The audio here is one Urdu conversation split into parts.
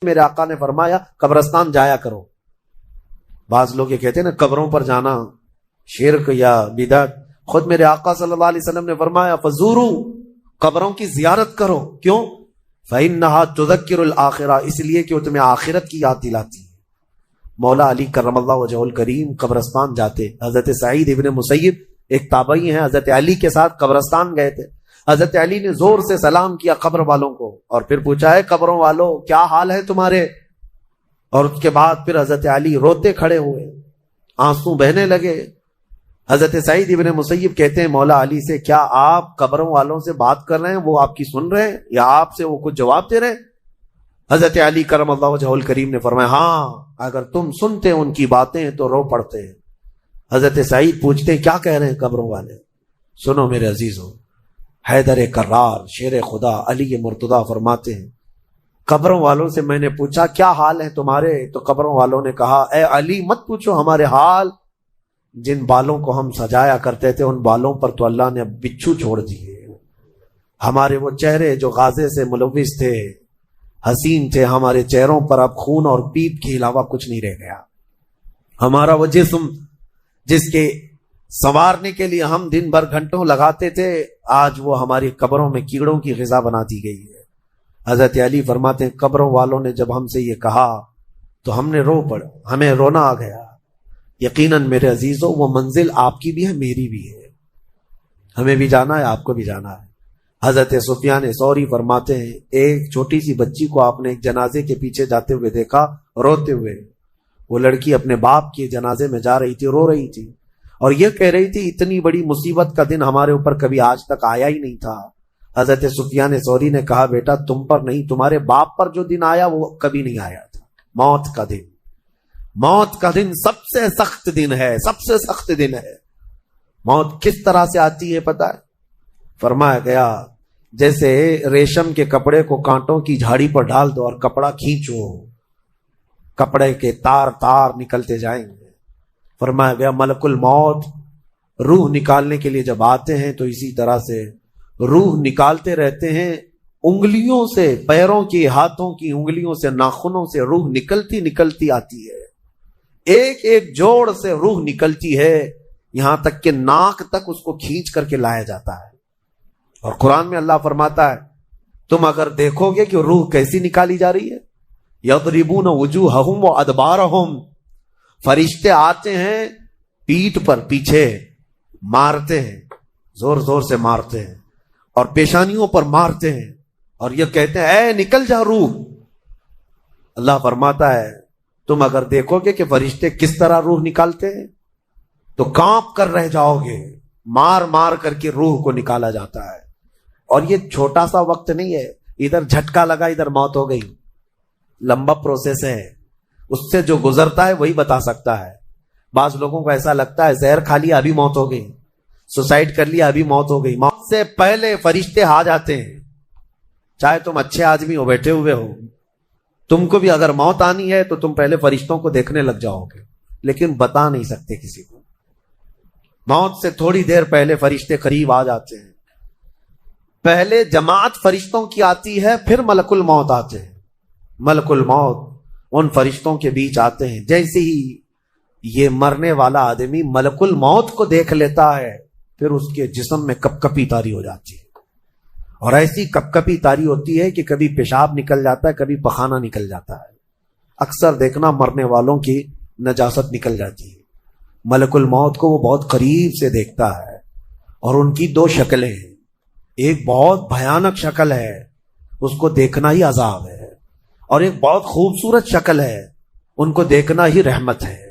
میرے آقا نے فرمایا قبرستان جایا کرو. بعض لوگ یہ کہتے ہیں نا قبروں پر جانا شرک یا بدعت. خود میرے آقا صلی اللہ علیہ وسلم نے فرمایا فزورو، قبروں کی زیارت کرو. کیوں؟ فإنها تذکر الآخرہ، اس لیے کہ وہ تمہیں آخرت کی یاد دلاتی ہے. مولا علی کرم اللہ وجہہ الکریم قبرستان جاتے. حضرت سعید ابن مسیب ایک تابعی ہیں، حضرت علی کے ساتھ قبرستان گئے تھے. حضرت علی نے زور سے سلام کیا قبر والوں کو اور پھر پوچھا ہے قبروں والوں کیا حال ہے تمہارے؟ اور اس کے بعد پھر حضرت علی روتے کھڑے ہوئے، آنسو بہنے لگے. حضرت سعید ابن مسیب کہتے ہیں مولا علی سے کیا آپ قبروں والوں سے بات کر رہے ہیں، وہ آپ کی سن رہے ہیں یا آپ سے وہ کچھ جواب دے رہے ہیں؟ حضرت علی کرم اللہ وجہہ الکریم نے فرمایا ہاں، اگر تم سنتے ان کی باتیں تو رو پڑتے. حضرت سعید پوچھتے ہیں کیا کہہ رہے ہیں قبروں والے؟ سنو میرے عزیزوں، حیدر کرار شیر خدا علی مرتضیٰ فرماتے ہیں قبروں والوں سے میں نے پوچھا کیا حال ہے تمہارے؟ تو قبروں والوں نے کہا اے علی مت پوچھو ہمارے حال، جن بالوں کو ہم سجایا کرتے تھے ان بالوں پر تو اللہ نے بچھو چھوڑ دیے. ہمارے وہ چہرے جو غازے سے ملوث تھے، حسین تھے، ہمارے چہروں پر اب خون اور پیپ کے علاوہ کچھ نہیں رہ گیا. ہمارا وہ جسم جس کے سنوارنے کے لیے ہم دن بھر گھنٹوں لگاتے تھے، آج وہ ہماری قبروں میں کیڑوں کی غذا بنا دی گئی ہے. حضرت علی فرماتے ہیں قبروں والوں نے جب ہم سے یہ کہا تو ہم نے رو پڑا، ہمیں رونا آ گیا. یقیناً میرے عزیزوں وہ منزل آپ کی بھی ہے میری بھی ہے، ہمیں بھی جانا ہے آپ کو بھی جانا ہے. حضرت سفیان ثوری فرماتے ہیں ایک چھوٹی سی بچی کو آپ نے ایک جنازے کے پیچھے جاتے ہوئے دیکھا روتے ہوئے. وہ لڑکی اپنے باپ کے جنازے میں جا رہی تھی، رو رہی تھی اور یہ کہہ رہی تھی اتنی بڑی مصیبت کا دن ہمارے اوپر کبھی آج تک آیا ہی نہیں تھا. حضرت سفیان ثوری نے کہا بیٹا تم پر نہیں، تمہارے باپ پر جو دن آیا وہ کبھی نہیں آیا تھا. موت کا دن، موت کا دن سب سے سخت دن ہے، سب سے سخت دن ہے. موت کس طرح سے آتی ہے پتہ ہے؟ فرمایا گیا جیسے ریشم کے کپڑے کو کانٹوں کی جھاڑی پر ڈال دو اور کپڑا کھینچو، کپڑے کے تار تار نکلتے جائیں گے. فرمایا گیا ملک الموت روح نکالنے کے لیے جب آتے ہیں تو اسی طرح سے روح نکالتے رہتے ہیں انگلیوں سے، پیروں کی، ہاتھوں کی انگلیوں سے، ناخنوں سے روح نکلتی نکلتی آتی ہے. ایک ایک جوڑ سے روح نکلتی ہے یہاں تک کہ ناک تک اس کو کھینچ کر کے لایا جاتا ہے. اور قرآن میں اللہ فرماتا ہے تم اگر دیکھو گے کہ روح کیسی نکالی جا رہی ہے، یضربون وجوہہم وادبارہم، فرشتے آتے ہیں پیٹھ پر پیچھے مارتے ہیں، زور زور سے مارتے ہیں اور پیشانیوں پر مارتے ہیں اور یہ کہتے ہیں اے نکل جا روح. اللہ فرماتا ہے تم اگر دیکھو گے کہ فرشتے کس طرح روح نکالتے ہیں تو کانپ کر رہ جاؤ گے. مار مار کر کے روح کو نکالا جاتا ہے. اور یہ چھوٹا سا وقت نہیں ہے، ادھر جھٹکا لگا ادھر موت ہو گئی، لمبا پروسیس ہے. اس سے جو گزرتا ہے وہی بتا سکتا ہے. بعض لوگوں کو ایسا لگتا ہے زہر کھا لیا ابھی موت ہو گئی، سوسائڈ کر لیا ابھی موت ہو گئی. موت سے پہلے فرشتے آ جاتے ہیں. چاہے تم اچھے آدمی ہو، بیٹھے ہوئے ہو، تم کو بھی اگر موت آنی ہے تو تم پہلے فرشتوں کو دیکھنے لگ جاؤ گے، لیکن بتا نہیں سکتے کسی کو. موت سے تھوڑی دیر پہلے فرشتے قریب آ جاتے ہیں. پہلے جماعت فرشتوں کی آتی ہے، پھر ملک الموت آتے ہیں. ملک الموت ان فرشتوں کے بیچ آتے ہیں. جیسے ہی یہ مرنے والا آدمی ملک الموت کو دیکھ لیتا ہے پھر اس کے جسم میں کپ کپی طاری ہو جاتی ہے. اور ایسی کپ کپی طاری ہوتی ہے کہ کبھی پیشاب نکل جاتا ہے، کبھی پخانہ نکل جاتا ہے. اکثر دیکھنا مرنے والوں کی نجاست نکل جاتی ہے. ملک الموت کو وہ بہت قریب سے دیکھتا ہے اور ان کی دو شکلیں ہیں. ایک بہت بھیانک شکل ہے، اس کو دیکھنا ہی عذاب ہے، اور ایک بہت خوبصورت شکل ہے، ان کو دیکھنا ہی رحمت ہے.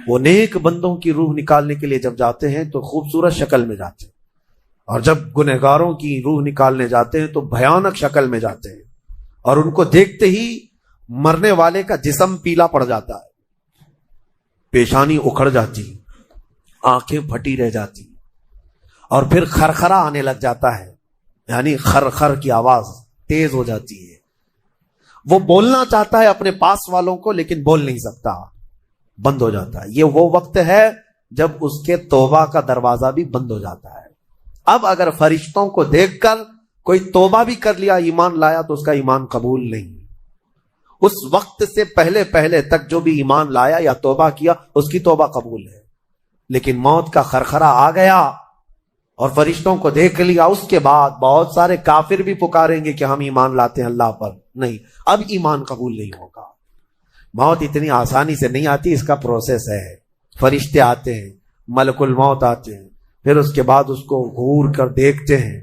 وہ نیک بندوں کی روح نکالنے کے لیے جب جاتے ہیں تو خوبصورت شکل میں جاتے ہیں، اور جب گنہگاروں کی روح نکالنے جاتے ہیں تو بھیانک شکل میں جاتے ہیں. اور ان کو دیکھتے ہی مرنے والے کا جسم پیلا پڑ جاتا ہے، پیشانی اکھڑ جاتی، آنکھیں پھٹی رہ جاتی، اور پھر خرخرا آنے لگ جاتا ہے، یعنی خر کی آواز تیز ہو جاتی ہے. وہ بولنا چاہتا ہے اپنے پاس والوں کو لیکن بول نہیں سکتا، بند ہو جاتا ہے. یہ وہ وقت ہے جب اس کے توبہ کا دروازہ بھی بند ہو جاتا ہے. اب اگر فرشتوں کو دیکھ کر کوئی توبہ بھی کر لیا، ایمان لایا، تو اس کا ایمان قبول نہیں. اس وقت سے پہلے پہلے تک جو بھی ایمان لایا یا توبہ کیا اس کی توبہ قبول ہے. لیکن موت کا خرخرہ آ گیا اور فرشتوں کو دیکھ لیا، اس کے بعد بہت سارے کافر بھی پکاریں گے کہ ہم ایمان لاتے ہیں اللہ پر. نہیں، اب ایمان قبول نہیں ہوگا. موت اتنی آسانی سے نہیں آتی، اس کا پروسیس ہے. فرشتے آتے ہیں، ملک الموت آتے ہیں، پھر اس کے بعد اس کو گھور کر دیکھتے ہیں،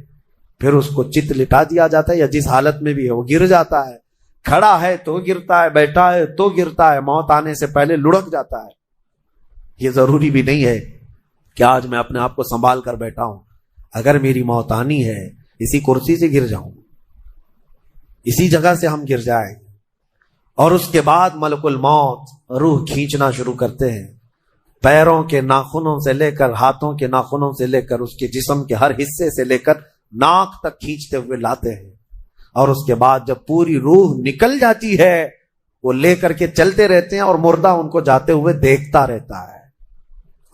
پھر اس کو چت لٹا دیا جاتا ہے، یا جس حالت میں بھی ہے وہ گر جاتا ہے. کھڑا ہے تو گرتا ہے، بیٹھا ہے تو گرتا ہے، موت آنے سے پہلے لڑک جاتا ہے. یہ ضروری بھی نہیں ہے کہ آج میں اپنے آپ کو سنبھال کر بیٹھا ہوں. اگر میری موت آنی ہے اسی کرسی سے گر جاؤں، اسی جگہ سے ہم گر جائیں. اور اس کے بعد ملک الموت روح کھینچنا شروع کرتے ہیں، پیروں کے ناخنوں سے لے کر ہاتھوں کے ناخنوں سے لے کر اس کے جسم کے ہر حصے سے لے کر ناک تک کھینچتے ہوئے لاتے ہیں. اور اس کے بعد جب پوری روح نکل جاتی ہے وہ لے کر کے چلتے رہتے ہیں اور مردہ ان کو جاتے ہوئے دیکھتا رہتا ہے.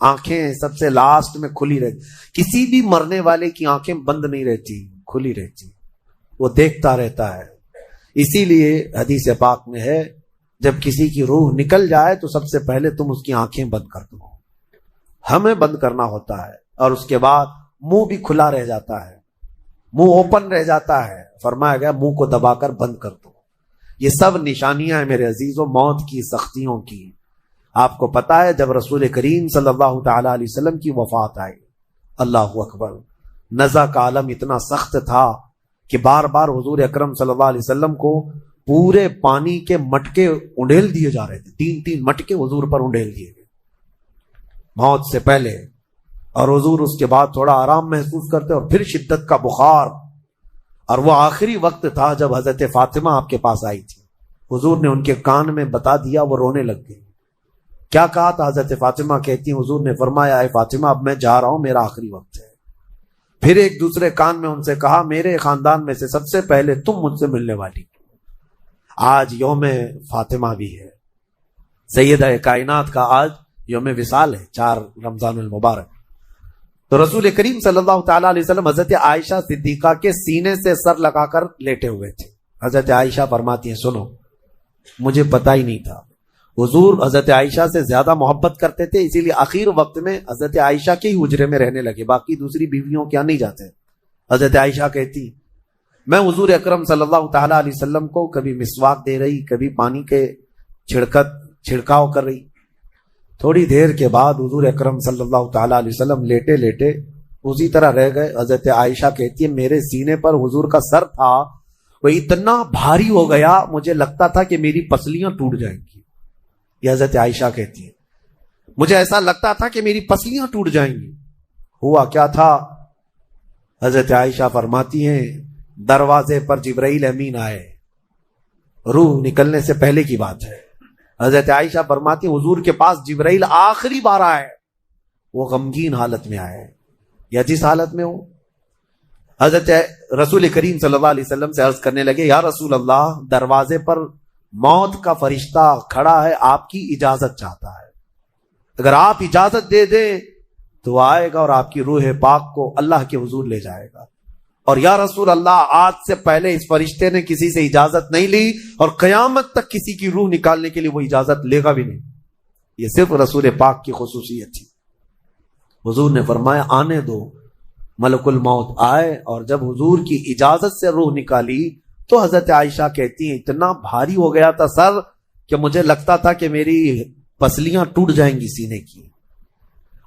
آنکھیں سب سے لاسٹ میں کھلی رہتی، کسی بھی مرنے والے کی آنکھیں بند نہیں رہتی، کھلی رہتی، وہ دیکھتا رہتا ہے. اسی لیے حدیث پاک میں ہے جب کسی کی روح نکل جائے تو سب سے پہلے تم اس کی آنکھیں بند کر دو. ہمیں بند کرنا ہوتا ہے، اور اس کے بعد منہ بھی کھلا رہ جاتا ہے، منہ اوپن رہ جاتا ہے. فرمایا گیا منہ کو دبا کر بند کر دو. یہ سب نشانیاں ہیں میرے عزیزوں موت کی، سختیوں کی. آپ کو پتا ہے جب رسول کریم صلی اللہ تعالی علیہ وسلم کی وفات آئی، اللہ اکبر، نزع کا عالم اتنا سخت تھا کہ بار بار حضور اکرم صلی اللہ علیہ وسلم کو پورے پانی کے مٹکے انڈیل دیے جا رہے تھے. 3 مٹکے حضور پر انڈیل دیے گئے موت سے پہلے. اور حضور اس کے بعد تھوڑا آرام محسوس کرتے اور پھر شدت کا بخار. اور وہ آخری وقت تھا جب حضرت فاطمہ آپ کے پاس آئی تھی. حضور نے ان کے کان میں بتا دیا، وہ رونے لگ گئی. کیا کہا تھا؟ حضرت فاطمہ کہتی ہیں حضور نے فرمایا اے فاطمہ اب میں جا رہا ہوں، میرا آخری وقت ہے. پھر ایک دوسرے کان میں ان سے کہا میرے خاندان میں سے سب سے پہلے تم مجھ سے ملنے والی. آج یوم فاطمہ بھی ہے، سیدہ کائنات کا آج یوم وصال ہے، 4 رمضان المبارک. تو رسول کریم صلی اللہ تعالی علیہ وسلم حضرت عائشہ صدیقہ کے سینے سے سر لگا کر لیٹے ہوئے تھے. حضرت عائشہ فرماتی ہیں سنو مجھے پتا ہی نہیں تھا. حضور حضرت عائشہ سے زیادہ محبت کرتے تھے، اسی لیے آخر وقت میں حضرت عائشہ کے ہی حجرے میں رہنے لگے، باقی دوسری بیویوں کیا نہیں جاتے. حضرت عائشہ کہتی میں حضور اکرم صلی اللہ تعالی علیہ وسلم کو کبھی مسواک دے رہی، کبھی پانی کے چھڑکاؤ کر رہی. تھوڑی دیر کے بعد حضور اکرم صلی اللہ تعالی علیہ وسلم لیٹے لیٹے اسی طرح رہ گئے. حضرت عائشہ کہتی ہے میرے سینے پر حضور کا سر تھا، وہ اتنا بھاری ہو گیا مجھے لگتا تھا کہ میری پسلیاں ٹوٹ جائیں گی. یہ حضرت عائشہ کہتی ہے مجھے ایسا لگتا تھا کہ میری پسلیاں ٹوٹ جائیں گی. ہوا کیا تھا؟ حضرت عائشہ فرماتی ہیں دروازے پر جبرائیل امین آئے، روح نکلنے سے پہلے کی بات ہے. حضرت عائشہ فرماتی ہیں حضور کے پاس جبرائیل آخری بار آئے، وہ غمگین حالت میں آئے یا جس حالت میں ہو. حضرت رسول کریم صلی اللہ علیہ وسلم سے عرض کرنے لگے یا رسول اللہ دروازے پر موت کا فرشتہ کھڑا ہے، آپ کی اجازت چاہتا ہے، اگر آپ اجازت دے دیں تو آئے گا اور آپ کی روح پاک کو اللہ کے حضور لے جائے گا. اور یا رسول اللہ آج سے پہلے اس فرشتے نے کسی سے اجازت نہیں لی اور قیامت تک کسی کی روح نکالنے کے لیے وہ اجازت لے گا بھی نہیں. یہ صرف رسول پاک کی خصوصیت تھی. حضور نے فرمایا آنے دو. ملک الموت آئے اور جب حضور کی اجازت سے روح نکالی تو حضرت عائشہ کہتی ہیں اتنا بھاری ہو گیا تھا سر کہ مجھے لگتا تھا کہ میری پسلیاں ٹوٹ جائیں گی سینے کی.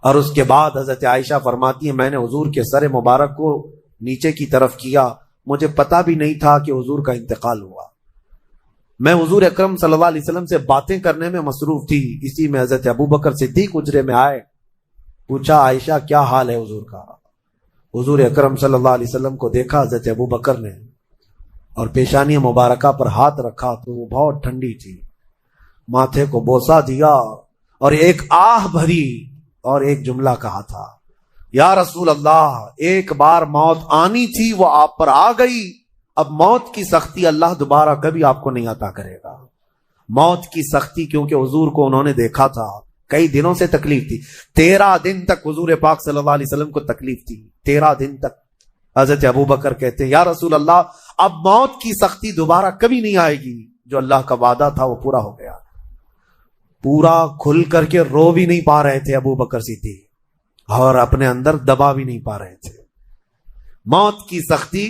اور اس کے بعد حضرت عائشہ فرماتی ہیں میں نے حضور کے سر مبارک کو نیچے کی طرف کیا، مجھے پتا بھی نہیں تھا کہ حضور کا انتقال ہوا. میں حضور اکرم صلی اللہ علیہ وسلم سے باتیں کرنے میں مصروف تھی. اسی میں حضرت ابوبکر صدیق حجرے میں آئے، پوچھا عائشہ کیا حال ہے حضور کا. حضور اکرم صلی اللہ علیہ وسلم کو دیکھا حضرت ابوبکر نے اور پیشانی مبارکہ پر ہاتھ رکھا تو وہ بہت ٹھنڈی تھی. ماتھے کو بوسہ دیا اور ایک آہ بھری اور ایک جملہ کہا تھا یا رسول اللہ ایک بار موت آنی تھی وہ آپ پر آ گئی، اب موت کی سختی اللہ دوبارہ کبھی آپ کو نہیں عطا کرے گا. موت کی سختی کیونکہ حضور کو انہوں نے دیکھا تھا، کئی دنوں سے تکلیف تھی، 13 دن تک حضور پاک صلی اللہ علیہ وسلم کو تکلیف تھی، 13 دن تک. حضرت ابوبکر کہتے ہیں یا رسول اللہ اب موت کی سختی دوبارہ کبھی نہیں آئے گی. جو اللہ کا وعدہ تھا وہ پورا ہو گیا. پورا کھل کر کے رو بھی نہیں پا رہے تھے ابو بکر صدیق، اور اپنے اندر دبا بھی نہیں پا رہے تھے. موت کی سختی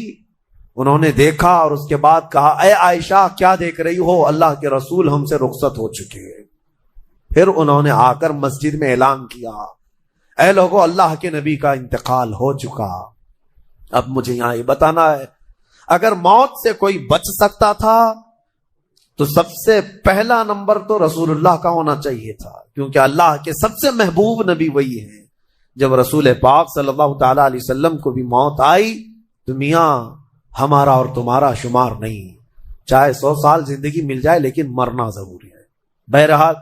انہوں نے دیکھا اور اس کے بعد کہا اے عائشہ کیا دیکھ رہی ہو، اللہ کے رسول ہم سے رخصت ہو چکے ہیں. پھر انہوں نے آ کر مسجد میں اعلان کیا اے لوگو اللہ کے نبی کا انتقال ہو چکا. اب مجھے یہاں یہ بتانا ہے اگر موت سے کوئی بچ سکتا تھا تو سب سے پہلا نمبر تو رسول اللہ کا ہونا چاہیے تھا، کیونکہ اللہ کے سب سے محبوب نبی وہی ہیں. جب رسول پاک صلی اللہ تعالی علیہ وسلم کو بھی موت آئی تو میاں ہمارا اور تمہارا شمار نہیں، چاہے 100 سال زندگی مل جائے لیکن مرنا ضروری ہے. بہرحال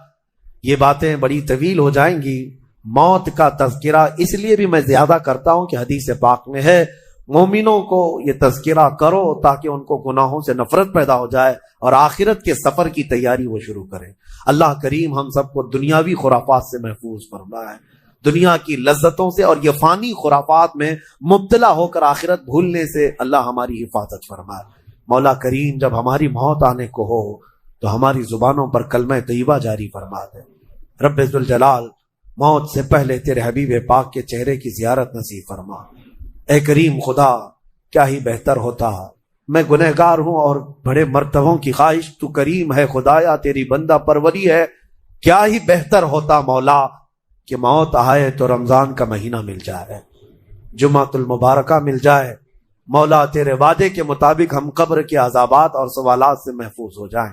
یہ باتیں بڑی طویل ہو جائیں گی. موت کا تذکرہ اس لیے بھی میں زیادہ کرتا ہوں کہ حدیث پاک میں ہے مومنوں کو یہ تذکرہ کرو تاکہ ان کو گناہوں سے نفرت پیدا ہو جائے اور آخرت کے سفر کی تیاری وہ شروع کریں. اللہ کریم ہم سب کو دنیاوی خرافات سے محفوظ فرمائے، دنیا کی لذتوں سے اور یہ فانی خرافات میں مبتلا ہو کر آخرت بھولنے سے اللہ ہماری حفاظت فرمائے. مولا کریم جب ہماری موت آنے کو ہو تو ہماری زبانوں پر کلمہ طیبہ جاری فرما دے. رب ذوالجلال موت سے پہلے تیرے حبیب پاک کے چہرے کی زیارت نصیب فرما. اے کریم خدا کیا ہی بہتر ہوتا، میں گنہگار ہوں اور بڑے مرتبوں کی خواہش، تو کریم ہے خدایا تیری بندہ پروری ہے. کیا ہی بہتر ہوتا مولا کہ موت آئے تو رمضان کا مہینہ مل جائے، جمعۃ المبارکہ مل جائے. مولا تیرے وعدے کے مطابق ہم قبر کے عذابات اور سوالات سے محفوظ ہو جائیں.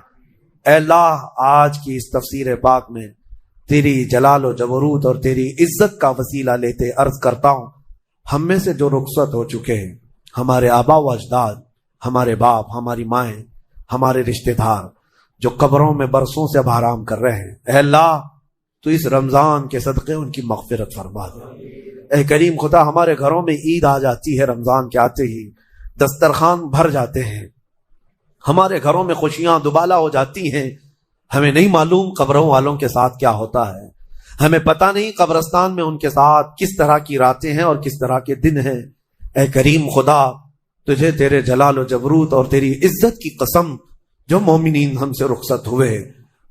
اے اللہ آج کی اس تفسیر پاک میں تیری جلال و جبروت اور تیری عزت کا وسیلہ لیتے عرض کرتا ہوں ہم میں سے جو رخصت ہو چکے ہیں، ہمارے آبا و اجداد، ہمارے باپ، ہماری مائیں، ہمارے رشتہ دار جو قبروں میں برسوں سے اب آرام کر رہے ہیں، اے اللہ تو اس رمضان کے صدقے ان کی مغفرت فرما دے. اے کریم خدا ہمارے گھروں میں عید آ جاتی ہے، رمضان کے آتے ہی دسترخوان بھر جاتے ہیں، ہمارے گھروں میں خوشیاں دوبالا ہو جاتی ہیں. ہمیں نہیں معلوم قبروں والوں کے ساتھ کیا ہوتا ہے، ہمیں پتہ نہیں قبرستان میں ان کے ساتھ کس طرح کی راتیں ہیں اور کس طرح کے دن ہیں. اے کریم خدا تجھے تیرے جلال و جبروت اور تیری عزت کی قسم جو مومنین ہم سے رخصت ہوئے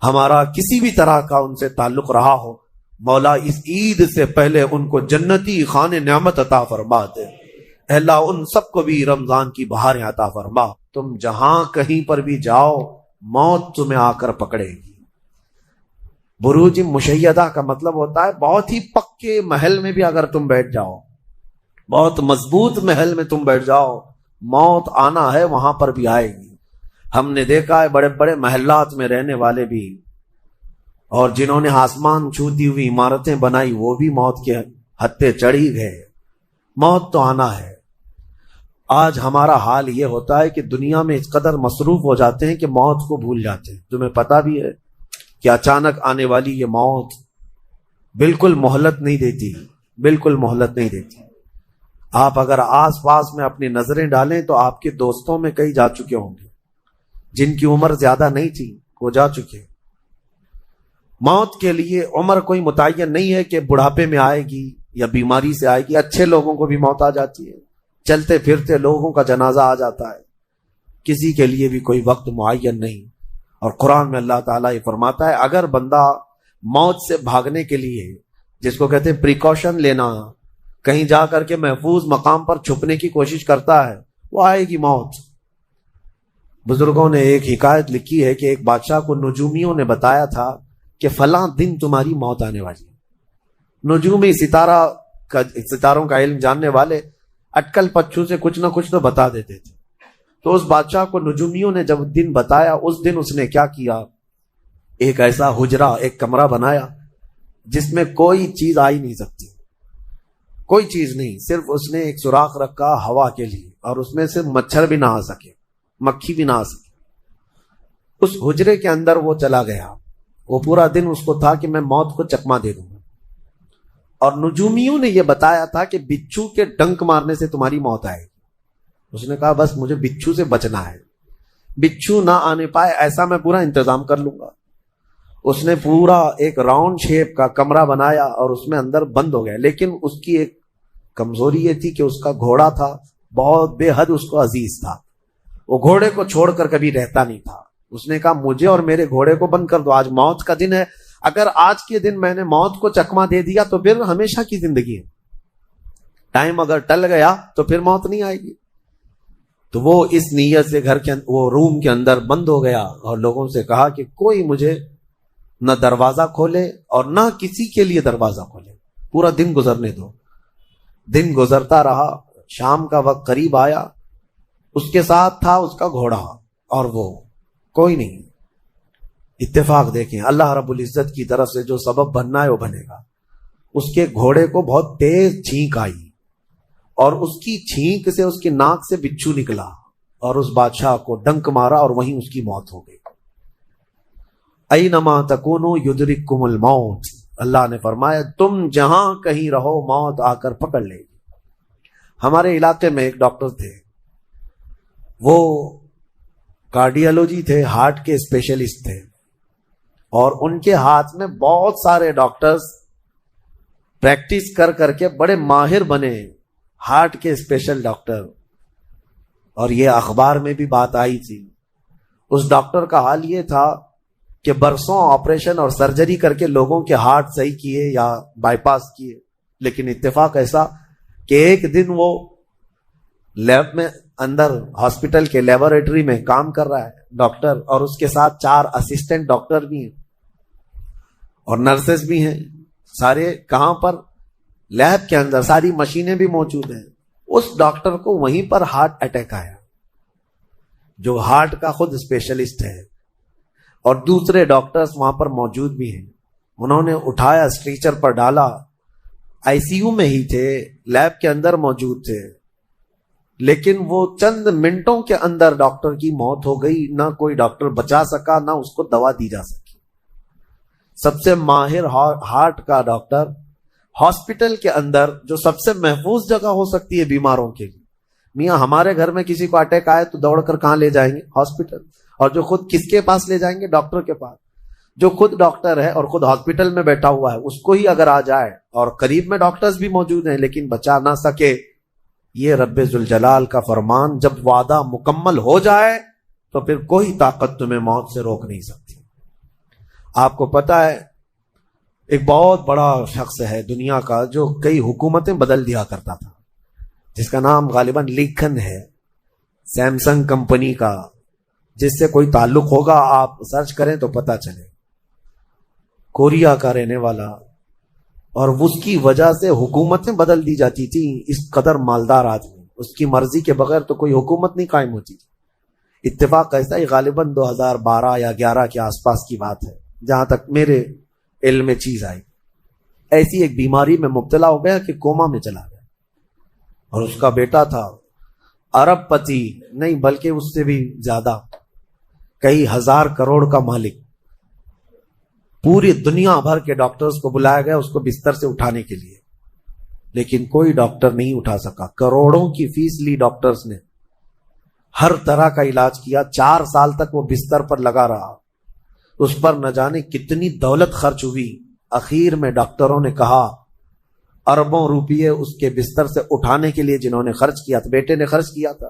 ہمارا کسی بھی طرح کا ان سے تعلق رہا ہو، مولا اس عید سے پہلے ان کو جنتی خان نعمت عطا فرما دے. اے اللہ ان سب کو بھی رمضان کی بہاریں عطا فرما. تم جہاں کہیں پر بھی جاؤ موت تمہیں آ کر پکڑے گی. بروج مشیدہ کا مطلب ہوتا ہے بہت ہی پکے محل میں بھی اگر تم بیٹھ جاؤ، بہت مضبوط محل میں تم بیٹھ جاؤ، موت آنا ہے وہاں پر بھی آئے گی. ہم نے دیکھا ہے بڑے بڑے محلات میں رہنے والے بھی اور جنہوں نے آسمان چھوتی ہوئی عمارتیں بنائی وہ بھی موت کے ہتھے چڑھی گئے. موت تو آنا ہے. آج ہمارا حال یہ ہوتا ہے کہ دنیا میں اس قدر مصروف ہو جاتے ہیں کہ موت کو بھول جاتے ہیں. تمہیں پتہ بھی ہے کہ اچانک آنے والی یہ موت بالکل مہلت نہیں دیتی، بالکل مہلت نہیں دیتی. آپ اگر آس پاس میں اپنی نظریں ڈالیں تو آپ کے دوستوں میں کئی جا چکے ہوں گے جن کی عمر زیادہ نہیں تھی، وہ جا چکے. موت کے لیے عمر کوئی متعین نہیں ہے کہ بڑھاپے میں آئے گی یا بیماری سے آئے گی. اچھے لوگوں کو بھی موت آ جاتی ہے، چلتے پھرتے لوگوں کا جنازہ آ جاتا ہے. کسی کے لیے بھی کوئی وقت معین نہیں. اور قرآن میں اللہ تعالیٰ یہ فرماتا ہے اگر بندہ موت سے بھاگنے کے لیے، جس کو کہتے ہیں پریکاشن لینا، کہیں جا کر کے محفوظ مقام پر چھپنے کی کوشش کرتا ہے، وہ آئے گی موت. بزرگوں نے ایک حکایت لکھی ہے کہ ایک بادشاہ کو نجومیوں نے بتایا تھا کہ فلاں دن تمہاری موت آنے والی ہے. نجومی ستاروں کا علم جاننے والے اٹکل پچھو سے کچھ نہ کچھ تو بتا دیتے تھے. تو اس بادشاہ کو نجومیوں نے جب دن بتایا، اس دن اس نے کیا کیا، ایک ایسا حجرہ، ایک کمرہ بنایا جس میں کوئی چیز آ ہی نہیں سکتی، کوئی چیز نہیں. صرف اس نے ایک سوراخ رکھا ہوا کے لیے اور اس میں سے مچھر بھی نہ آ سکے، مکھی بھی نہ آ سکے. اس حجرے کے اندر وہ چلا گیا. وہ پورا دن اس کو تھا کہ میں موت کو چکما دے دوں گا. اور نجومیوں نے یہ بتایا تھا کہ بچھو کے ڈنک مارنے سے تمہاری موت آئے گی. اس نے کہا بس مجھے بچھو سے بچنا ہے، بچھو نہ آنے پائے ایسا میں پورا انتظام کر لوں گا. اس نے پورا ایک راؤنڈ شیپ کا کمرہ بنایا اور اس میں اندر بند ہو گیا. لیکن اس کی ایک کمزوری یہ تھی کہ اس کا گھوڑا تھا، بہت بے حد اس کو عزیز تھا. وہ گھوڑے کو چھوڑ کر کبھی رہتا نہیں تھا. اس نے کہا مجھے اور میرے گھوڑے کو بند کر دو، آج موت کا دن ہے، اگر آج کے دن میں نے موت کو چکما دے دیا تو پھر ہمیشہ کی زندگی ہے، ٹائم اگر ٹل گیا تو پھر موت نہیں آئے گی۔ تو وہ اس نیت سے گھر کے وہ روم کے اندر بند ہو گیا اور لوگوں سے کہا کہ کوئی مجھے نہ دروازہ کھولے اور نہ کسی کے لیے دروازہ کھولے، پورا دن گزرنے دو۔ دن گزرتا رہا، شام کا وقت قریب آیا، اس کے ساتھ تھا اس کا گھوڑا اور وہ کوئی نہیں۔ اتفاق دیکھیں، اللہ رب العزت کی طرف سے جو سبب بننا ہے وہ بنے گا۔ اس کے گھوڑے کو بہت تیز چھینک آئی اور اس کی چھینک سے اس کی ناک سے بچھو نکلا اور اس بادشاہ کو ڈنک مارا اور وہیں اس کی موت ہو گئی۔ اینما تکونوا یدرککم الموت، اللہ نے فرمایا تم جہاں کہیں رہو موت آ کر پکڑ لے گی۔ ہمارے علاقے میں ایک ڈاکٹر تھے، وہ کارڈیالوجی تھے، ہارٹ کے اسپیشلسٹ تھے، اور ان کے ہاتھ میں بہت سارے ڈاکٹرز پریکٹس کر کر کے بڑے ماہر بنے، ہارٹ کے اسپیشل ڈاکٹر۔ اور یہ اخبار میں بھی بات آئی تھی۔ اس ڈاکٹر کا حال یہ تھا کہ برسوں آپریشن اور سرجری کر کے لوگوں کے ہارٹ صحیح کیے یا بائی پاس کیے، لیکن اتفاق ایسا کہ ایک دن وہ لیب میں اندر ہاسپٹل کے لیبوریٹری میں کام کر رہا ہے ڈاکٹر، اور اس کے ساتھ 4 اسسٹنٹ ڈاکٹر بھی ہیں اور نرسز بھی ہیں، سارے کہاں پر؟ لیب کے اندر، ساری مشینیں بھی موجود ہیں۔ اس ڈاکٹر کو وہیں پر ہارٹ اٹیک آیا، جو ہارٹ کا خود اسپیشلسٹ ہے، اور دوسرے ڈاکٹرز وہاں پر موجود بھی ہیں۔ انہوں نے اٹھایا، اسٹریچر پر ڈالا، آئی سی یو میں ہی تھے، لیب کے اندر موجود تھے، لیکن وہ چند منٹوں کے اندر ڈاکٹر کی موت ہو گئی۔ نہ کوئی ڈاکٹر بچا سکا، نہ اس کو دوا دی جا سکی۔ سب سے ماہر ہارٹ کا ڈاکٹر ہاسپٹل کے اندر، جو سب سے محفوظ جگہ ہو سکتی ہے بیماروں کے لیے۔ میاں ہمارے گھر میں کسی کو اٹیک آئے تو دوڑ کر کہاں لے جائیں گے؟ ہاسپٹل۔ اور جو خود کس کے پاس لے جائیں گے؟ ڈاکٹر کے پاس۔ جو خود ڈاکٹر ہے اور خود ہاسپٹل میں بیٹھا ہوا ہے، اس کو ہی اگر آ جائے، اور قریب میں ڈاکٹرز بھی موجود ہیں لیکن بچا نہ سکے، یہ رب ذوالجلال کا فرمان، جب وعدہ مکمل ہو جائے تو پھر کوئی طاقت تمہیں موت سے روک نہیں سکتی۔ آپ کو پتا ہے ایک بہت بڑا شخص ہے دنیا کا جو کئی حکومتیں بدل دیا کرتا تھا، جس کا نام غالباً لیکن ہے، سیمسنگ کمپنی کا، جس سے کوئی تعلق ہوگا آپ سرچ کریں تو پتا چلے، کوریا کا رہنے والا، اور اس کی وجہ سے حکومتیں بدل دی جاتی تھی۔ اس قدر مالدار آدمی، اس کی مرضی کے بغیر تو کوئی حکومت نہیں قائم ہوتی تھی۔ اتفاق ایسا ہی غالباً 2012 یا 11 کے آس پاس کی بات ہے، جہاں تک میرے علم میں چیز آئی۔ ایسی ایک بیماری میں مبتلا ہو گیا کہ کوما میں چلا گیا، اور اس کا بیٹا تھا ارب پتی، نہیں بلکہ اس سے بھی زیادہ، کئی ہزار کروڑ کا مالک۔ پوری دنیا بھر کے ڈاکٹرز کو بلایا گیا اس کو بستر سے اٹھانے کے لیے، لیکن کوئی ڈاکٹر نہیں اٹھا سکا۔ کروڑوں کی فیس لی ڈاکٹرز نے، ہر طرح کا علاج کیا، 4 سال تک وہ بستر پر لگا رہا، اس پر نہ جانے کتنی دولت خرچ ہوئی۔ اخیر میں ڈاکٹروں نے کہا، اربوں روپیے اس کے بستر سے اٹھانے کے لیے جنہوں نے خرچ کیا تھا، بیٹے نے خرچ کیا تھا،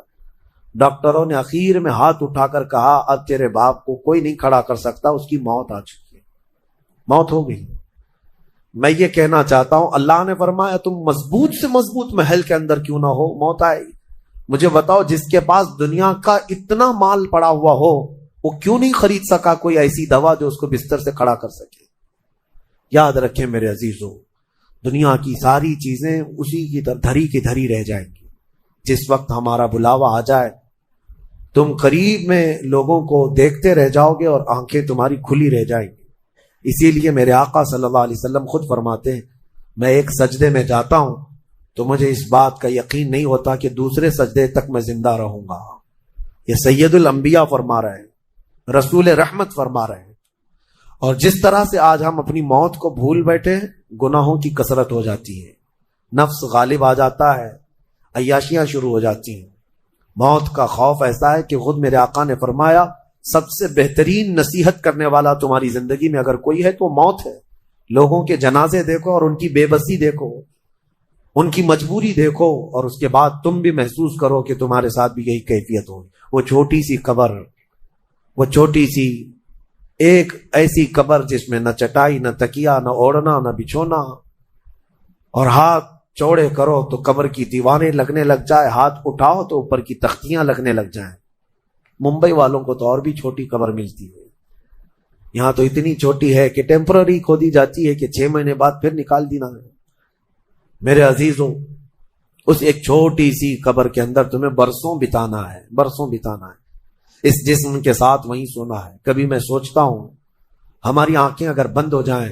ڈاکٹروں نے اخیر میں ہاتھ اٹھا کر کہا اب تیرے باپ کو کوئی نہیں کھڑا کر سکتا، اس کی موت آ چکی ہے، موت ہو گئی۔ میں یہ کہنا چاہتا ہوں، اللہ نے فرمایا تم مضبوط سے مضبوط محل کے اندر کیوں نہ ہو، موت آئے گی۔ مجھے بتاؤ، جس کے پاس دنیا کا اتنا مال پڑا ہوا ہو، وہ کیوں نہیں خرید سکا کوئی ایسی دوا جو اس کو بستر سے کھڑا کر سکے؟ یاد رکھیں میرے عزیزو، دنیا کی ساری چیزیں اسی کی طرح دھری کی دھری رہ جائیں گی۔ جس وقت ہمارا بلاوا آ جائے، تم قریب میں لوگوں کو دیکھتے رہ جاؤ گے اور آنکھیں تمہاری کھلی رہ جائیں گی۔ اسی لیے میرے آقا صلی اللہ علیہ وسلم خود فرماتے ہیں، میں ایک سجدے میں جاتا ہوں تو مجھے اس بات کا یقین نہیں ہوتا کہ دوسرے سجدے تک میں زندہ رہوں گا۔ یہ سید الانبیاء فرما رہے ہیں، رسول رحمت فرما رہے ہیں۔ اور جس طرح سے آج ہم اپنی موت کو بھول بیٹھے ہیں، گناہوں کی کثرت ہو جاتی ہے، نفس غالب آ جاتا ہے، عیاشیاں شروع ہو جاتی ہیں۔ موت کا خوف ایسا ہے کہ خود میرے آقا نے فرمایا، سب سے بہترین نصیحت کرنے والا تمہاری زندگی میں اگر کوئی ہے تو موت ہے۔ لوگوں کے جنازے دیکھو اور ان کی بے بسی دیکھو، ان کی مجبوری دیکھو، اور اس کے بعد تم بھی محسوس کرو کہ تمہارے ساتھ بھی یہی کیفیت ہوگی۔ وہ چھوٹی سی قبر، وہ چھوٹی سی ایک ایسی قبر جس میں نہ چٹائی، نہ تکیا، نہ اوڑھنا، نہ بچھونا، اور ہاتھ چوڑے کرو تو قبر کی دیواریں لگنے لگ جائے، ہاتھ اٹھاؤ تو اوپر کی تختیاں لگنے لگ جائیں۔ ممبئی والوں کو تو اور بھی چھوٹی قبر ملتی ہے، یہاں تو اتنی چھوٹی ہے کہ ٹیمپرری کھودی جاتی ہے کہ 6 مہینے بعد پھر نکال دینا ہے۔ میرے عزیزوں، اس ایک چھوٹی سی قبر کے اندر تمہیں برسوں بتانا ہے، برسوں بتانا ہے، اس جسم کے ساتھ وہیں سونا ہے۔ کبھی میں سوچتا ہوں ہماری آنکھیں اگر بند ہو جائیں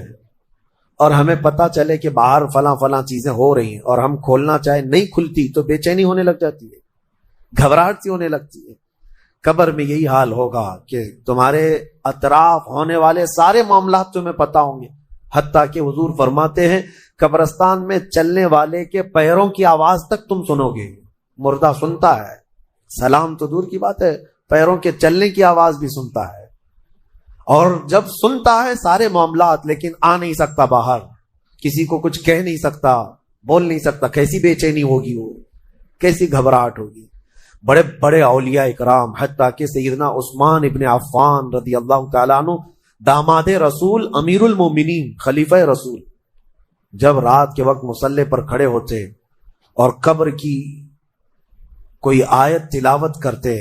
اور ہمیں پتا چلے کہ باہر فلاں فلاں چیزیں ہو رہی ہیں اور ہم کھولنا چاہیں نہیں کھلتی تو بے چینی ہونے لگ جاتی ہے، گھبراہٹ سی ہونے لگتی ہے۔ قبر میں یہی حال ہوگا کہ تمہارے اطراف ہونے والے سارے معاملات تمہیں پتا ہوں گے، حتیٰ کہ حضور فرماتے ہیں قبرستان میں چلنے والے کے پیروں کی آواز تک تم سنو گے۔ مردہ سنتا ہے، سلام تو دور کی بات ہے، پیروں کے چلنے کی آواز بھی سنتا ہے، اور جب سنتا ہے سارے معاملات لیکن آ نہیں سکتا باہر، کسی کو کچھ کہہ نہیں سکتا، بول نہیں سکتا۔ کیسی بے چینی ہوگی، وہ کیسی گھبراہٹ ہوگی۔ بڑے بڑے اولیاء اکرام، حتیٰ کہ سیدنا عثمان ابن عفان رضی اللہ تعالیٰ عنہ، داماد رسول، امیر المومنین، خلیفہ رسول، جب رات کے وقت مصلی پر کھڑے ہوتے اور قبر کی کوئی آیت تلاوت کرتے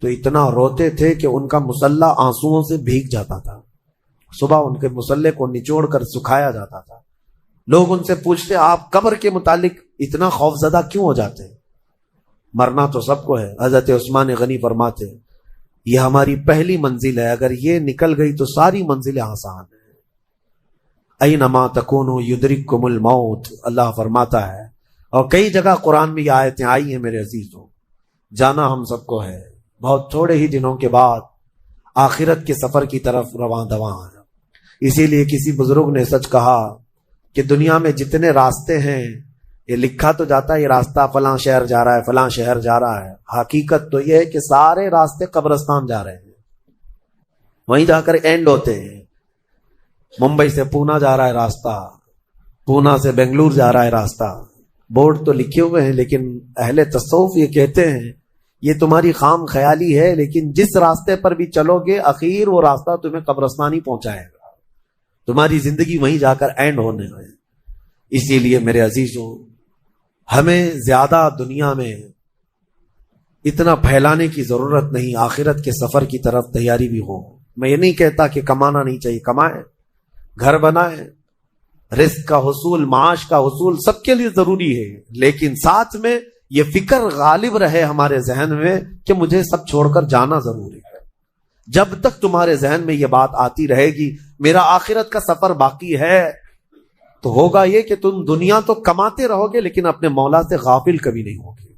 تو اتنا روتے تھے کہ ان کا مصلی آنسوؤں سے بھیگ جاتا تھا۔ صبح ان کے مصلی کو نچوڑ کر سکھایا جاتا تھا۔ لوگ ان سے پوچھتے آپ قبر کے متعلق اتنا خوفزدہ کیوں ہو جاتے ہیں؟ مرنا تو سب کو ہے۔ حضرت عثمان غنی فرماتے یہ ہماری پہلی منزل ہے، اگر یہ نکل گئی تو ساری منزلیں آسان ہیں۔ اینما تکونوا یدرککم الموت، اللہ فرماتا ہے، اور کئی جگہ قرآن میں یہ آیتیں آئی ہیں میرے عزیزوں۔ جانا ہم سب کو ہے، بہت تھوڑے ہی دنوں کے بعد آخرت کے سفر کی طرف رواں دواں ہے۔ اسی لیے کسی بزرگ نے سچ کہا کہ دنیا میں جتنے راستے ہیں یہ لکھا تو جاتا ہے یہ راستہ فلاں شہر جا رہا ہے، فلاں شہر جا رہا ہے، حقیقت تو یہ ہے کہ سارے راستے قبرستان جا رہے ہیں، وہیں جا کر اینڈ ہوتے ہیں۔ ممبئی سے پونا جا رہا ہے راستہ، پونا سے بنگلور جا رہا ہے راستہ، بورڈ تو لکھے ہوئے ہیں، لیکن اہل تصوف یہ کہتے ہیں یہ تمہاری خام خیالی ہے، لیکن جس راستے پر بھی چلو گے اخیر وہ راستہ تمہیں قبرستان ہی پہنچائے گا، تمہاری زندگی وہیں جا کر اینڈ ہونے ہے۔ اسی لیے میرے عزیزوں، ہمیں زیادہ دنیا میں اتنا پھیلانے کی ضرورت نہیں، آخرت کے سفر کی طرف تیاری بھی ہو۔ میں یہ نہیں کہتا کہ کمانا نہیں چاہیے، کمائیں، گھر بنائیں، رزق کا حصول، معاش کا حصول سب کے لیے ضروری ہے، لیکن ساتھ میں یہ فکر غالب رہے ہمارے ذہن میں کہ مجھے سب چھوڑ کر جانا ضروری ہے۔ جب تک تمہارے ذہن میں یہ بات آتی رہے گی میرا آخرت کا سفر باقی ہے، تو ہوگا یہ کہ تم دنیا تو کماتے رہو گے لیکن اپنے مولا سے غافل کبھی نہیں ہوگے۔